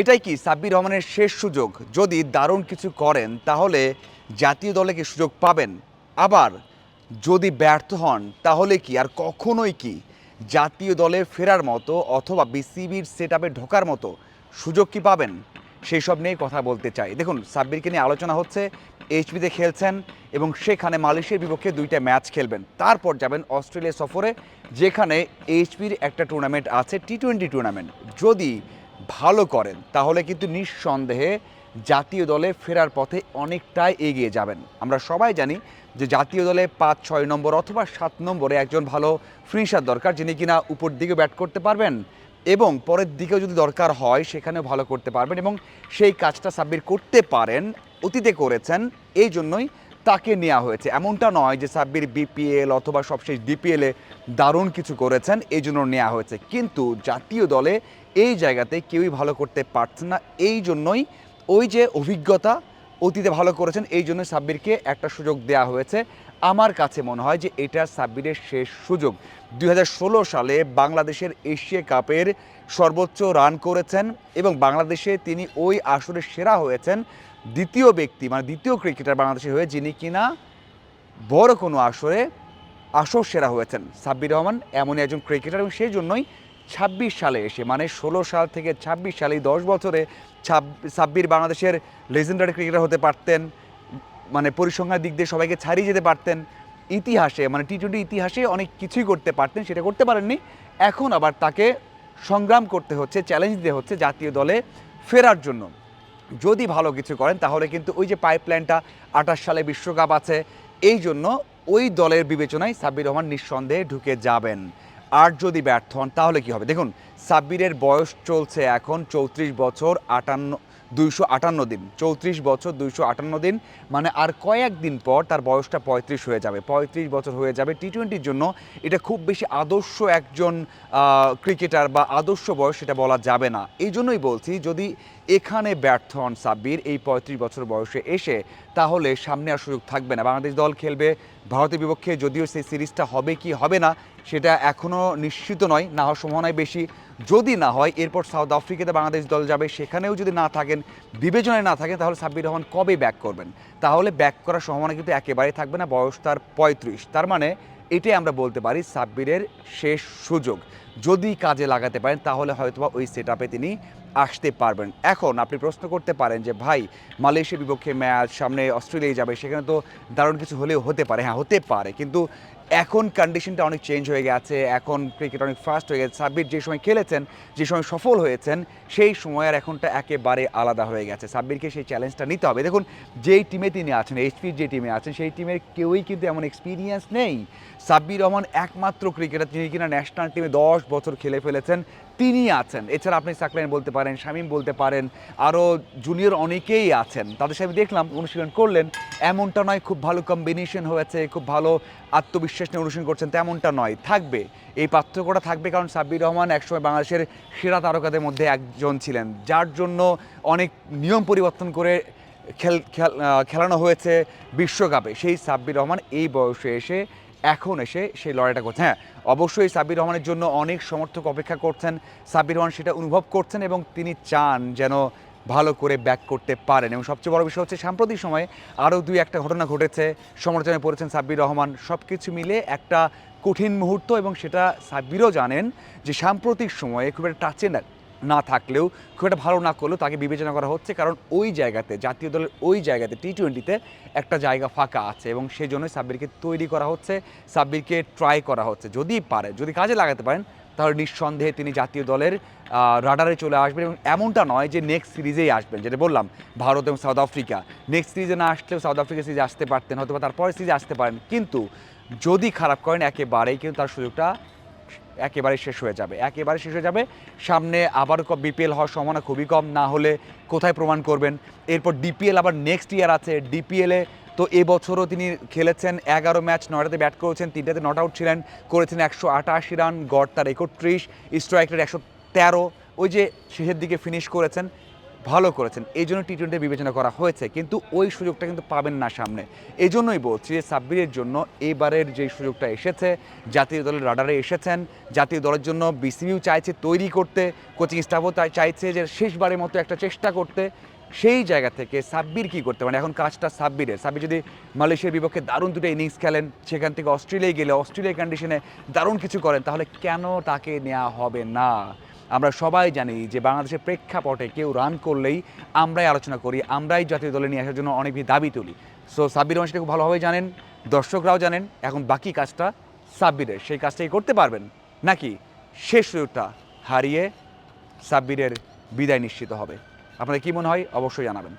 এটাই কি সাব্বির রহমানের শেষ সুযোগ? যদি দারুণ কিছু করেন তাহলে জাতীয় দলে কি সুযোগ পাবেন? আবার যদি ব্যর্থ হন তাহলে কি আর কখনোই কি জাতীয় দলে ফেরার মতো অথবা বিসিবির সেটআপে ঢোকার মতো সুযোগ কি পাবেন? সেই সব নিয়েই কথা বলতে চাই। দেখুন, সাব্বিরকে নিয়ে আলোচনা হচ্ছে। এইচপিতে খেলছেন এবং সেখানে মালয়েশিয়ার বিপক্ষে ২টা ম্যাচ খেলবেন, তারপর যাবেন অস্ট্রেলিয়া সফরে, যেখানে এইচপির একটা টুর্নামেন্ট আছে, টি-20 টুর্নামেন্ট। যদি ভালো করেন তাহলে কিন্তু নিঃসন্দেহে জাতীয় দলে ফেরার পথে অনেকটাই এগিয়ে যাবেন। আমরা সবাই জানি যে জাতীয় দলে ৫-৬ নম্বর অথবা ৭ নম্বরে একজন ভালো ফিনিশার দরকার, যিনি কিনা উপর দিকে ব্যাট করতে পারবেন এবং পরের দিকেও যদি দরকার হয় সেখানেও ভালো করতে পারবেন, এবং সেই কাজটা সাব্বির করতে পারেন, অতীতে করেছেন, এই জন্যই তাকে নেওয়া হয়েছে। এমনটা নয় যে সাব্বির বিপিএল অথবা সবশেষ ডিপিএলে দারুণ কিছু করেছেন এই জন্য নেওয়া হয়েছে, কিন্তু জাতীয় দলে এই জায়গাতে কেউই ভালো করতে পারছেন না। এই জন্যই ওই যে অভিজ্ঞতা, অতীতে ভালো করেছেন, এই জন্য সাব্বিরকে একটা সুযোগ দেওয়া হয়েছে। আমার কাছে মনে হয় যে এটা সাব্বিরের শেষ সুযোগ। ২০১৬ সালে বাংলাদেশের এশিয়া কাপের সর্বোচ্চ রান করেছেন এবং বাংলাদেশে তিনি ওই আসরে সেরা হয়েছেন। দ্বিতীয় ব্যক্তি, মানে দ্বিতীয় ক্রিকেটার বাংলাদেশে হয়ে যিনি কিনা বড় কোনো আসর সেরা হয়েছেন। সাব্বির রহমান এমনই একজন ক্রিকেটার এবং সেই জন্যই ২৬ সালে এসে, মানে ১৬ সাল থেকে ২৬ সালে, ১০ বছরে সাব্বির বাংলাদেশের লেজেন্ডারি ক্রিকেটার হতে পারতেন, মানে পরিসংখ্যান দিক দিয়ে সবাইকে ছাড়িয়ে যেতে পারতেন। ইতিহাসে, মানে টি-20 ইতিহাসে অনেক কিছুই করতে পারতেন, সেটা করতে পারেননি। এখন আবার তাকে সংগ্রাম করতে হচ্ছে, চ্যালেঞ্জ দিতে হচ্ছে জাতীয় দলে ফেরার জন্য। যদি ভালো কিছু করেন তাহলে কিন্তু ওই যে পাইপলাইনটা, ২৮ সালে বিশ্বকাপ আছে, এই জন্য ওই দলের বিবেচনায় সাব্বির রহমান নিঃসন্দেহে ঢুকে যাবেন। আর যদি ব্যর্থ হন তাহলে কি হবে? দেখুন, সাব্বিরের বয়স চলছে এখন ৩৪ বছর ২৫৮ দিন। ৩৪ বছর ২৫৮ দিন, মানে আর কয়েকদিন পর তার বয়সটা ৩৫ হয়ে যাবে, ৩৫ বছর হয়ে যাবে। টি-20-র জন্য এটা খুব বেশি আদর্শ একজন ক্রিকেটার বা আদর্শ বয়স সেটা বলা যাবে না। এই জন্যই বলছি, যদি এখানে ব্যর্থ হন সাব্বির এই ৩৫ বছর বয়সে এসে, তাহলে সামনে আর সুযোগ থাকবে না। বাংলাদেশ দল খেলবে ভারতের বিপক্ষে, যদিও সেই সিরিজটা হবে কি হবে না সেটা এখনও নিশ্চিত নয়, না হওয়ার সম্ভাবনাই বেশি। যদি না হয় এরপর সাউথ আফ্রিকাতে বাংলাদেশ দল যাবে, সেখানেও যদি না থাকেন, বিবেচনায় না থাকেন, তাহলে সাব্বির রহমান কবে ব্যাক করবেন? তাহলে ব্যাক করার সম্ভাবনা কিন্তু একেবারেই থাকবে না। বয়স তার ৩৫, তার মানে এটাই আমরা বলতে পারি সাব্বিরের শেষ সুযোগ। যদি কাজে লাগাতে পারেন তাহলে হয়তোবা ওই সেটআপে তিনি আসতে পারবেন। এখন আপনি প্রশ্ন করতে পারেন যে ভাই, মালয়েশিয়ার বিপক্ষে ম্যাচ, সামনে অস্ট্রেলিয়ায় যাবে, সেখানে তো দারুণ কিছু হলেও হতে পারে। হ্যাঁ, হতে পারে, কিন্তু এখন কন্ডিশনটা অনেক চেঞ্জ হয়ে গেছে, এখন ক্রিকেট অনেক ফাস্ট হয়ে গেছে। সাব্বির যে সময় খেলেছেন, যে সময় সফল হয়েছেন, সেই সময় আর এখনটা একেবারে আলাদা হয়ে গেছে। সাব্বিরকে সেই চ্যালেঞ্জটা নিতে হবে। দেখুন, যেই টিমে তিনি আছেন, এইচপির যে টিমে আছেন, সেই টিমের কেউই কিন্তু এমন এক্সপিরিয়েন্স নেই। সাব্বির রহমান একমাত্র ক্রিকেটার যিনি কিনা ন্যাশনাল টিমে ১০ বছর খেলে ফেলেছেন, তিনি আছেন। এছাড়া আপনি সাকলাইন বলতে পারেন, শামীম বলতে পারেন, আরও জুনিয়র অনেকেই আছেন। তাদের সাথে দেখলাম অনুশীলন করলেন, এমনটা নয় খুব ভালো কম্বিনেশন হয়েছে, খুব ভালো আত্মবিশ্বাস নিয়ে অনুশীলন করছেন, তেমনটা নয়। থাকবে, এই পার্থক্যটা থাকবে, কারণ সাব্বির রহমান একসময় বাংলাদেশের সেরা তারকাদের মধ্যে একজন ছিলেন, যার জন্য অনেক নিয়ম পরিবর্তন করে খেলানো হয়েছে বিশ্বকাপে। সেই সাব্বির রহমান এই বয়সে এসে, এখন এসে সেই লড়াইটা করছে। হ্যাঁ, অবশ্যই সাব্বির রহমানের জন্য অনেক সমর্থক অপেক্ষা করছেন, সাব্বির রহমান সেটা অনুভব করছেন এবং তিনি চান যেন ভালো করে ব্যাক করতে পারেন। এবং সবচেয়ে বড় বিষয় হচ্ছে, সাম্প্রতিক সময়ে আরও ২-১টা ঘটনা ঘটেছে, সমালোচনায় পড়েছেন সাব্বির রহমান। সব কিছু মিলে একটা কঠিন মুহূর্ত, এবং সেটা সাব্বিরও জানেন যে সাম্প্রতিক সময়ে খুব একটা টাচে না থাকলেও, খুব একটা ভালো না করলেও তাকে বিবেচনা করা হচ্ছে, কারণ ওই জায়গাতে, জাতীয় দলের ওই জায়গাতে টি-20-তে একটা জায়গা ফাঁকা আছে এবং সেই জন্যই সাব্বিরকে তৈরি করা হচ্ছে, সাব্বিরকে ট্রাই করা হচ্ছে। যদি পারে, যদি কাজে লাগাতে পারেন, তাহলে নিঃসন্দেহে তিনি জাতীয় দলের রাডারে চলে আসবেন। এবং এমনটা নয় যে নেক্সট সিরিজেই আসবেন, যেটা বললাম ভারত এবং সাউথ আফ্রিকা, নেক্সট সিরিজে না আসলেও সাউথ আফ্রিকা সিরিজে আসতে পারতেন, হয়তো বা তারপরের সিরিজে আসতে পারেন, কিন্তু যদি খারাপ করেন একেবারেই কিন্তু তার সুযোগটা একেবারে শেষ হয়ে যাবে, একেবারে শেষ হয়ে যাবে। সামনে আবার বিপিএল হওয়ার সম্ভাবনা খুবই কম, না হলে কোথায় প্রমাণ করবেন? এরপর ডিপিএল আবার নেক্সট ইয়ার আছে। ডিপিএলে তো এবছরও তিনি খেলেছেন ১১ ম্যাচ, ৯টাতে ব্যাট করেছেন, ৩টাতে নট আউট ছিলেন, করেছেন ১৮৮ রান, গড় তার ৩১, স্ট্রাইক রেট ১১৩। ওই যে শেষের দিকে ফিনিশ করেছেন, ভালো করেছেন, এই জন্য টি-20 বিবেচনা করা হয়েছে, কিন্তু ওই সুযোগটা কিন্তু পাবেন না সামনে। এই জন্যই বলছি যে সাব্বিরের জন্য এবারের যে সুযোগটা এসেছে, জাতীয় দলের রাডারে এসেছেন, জাতীয় দলের জন্য বিসিবিও চাইছে তৈরি করতে, কোচিং স্টাফও চাইছে যে শেষবারের মতো একটা চেষ্টা করতে। সেই জায়গা থেকে সাব্বির কী করতে পারে, এখন কাজটা সাব্বিরের। সাব্বির যদি মালয়েশিয়ার বিপক্ষে দারুণ দুটো ইনিংস খেলেন, সেখান থেকে অস্ট্রেলিয়ায় গেলে অস্ট্রেলিয়ার কন্ডিশনে দারুণ কিছু করেন, তাহলে কেন তাকে নেওয়া হবে না? আমরা সবাই জানি যে বাংলাদেশের প্রেক্ষাপটে কেউ রান করলেই আমরাই আলোচনা করি, আমরাই জাতীয় দলে নিয়ে আসার জন্য অনেক বেশি দাবি তুলি। সো সাব্বির রহমান সেটা খুব ভালোভাবে জানেন, দর্শকরাও জানেন। এখন বাকি কাজটা সাব্বিরের, সেই কাজটাই করতে পারবেন নাকি শেষ সুযোগটা হারিয়ে সাব্বিরের বিদায় নিশ্চিত হবে? আপনাদের কী মনে হয় অবশ্যই জানাবেন।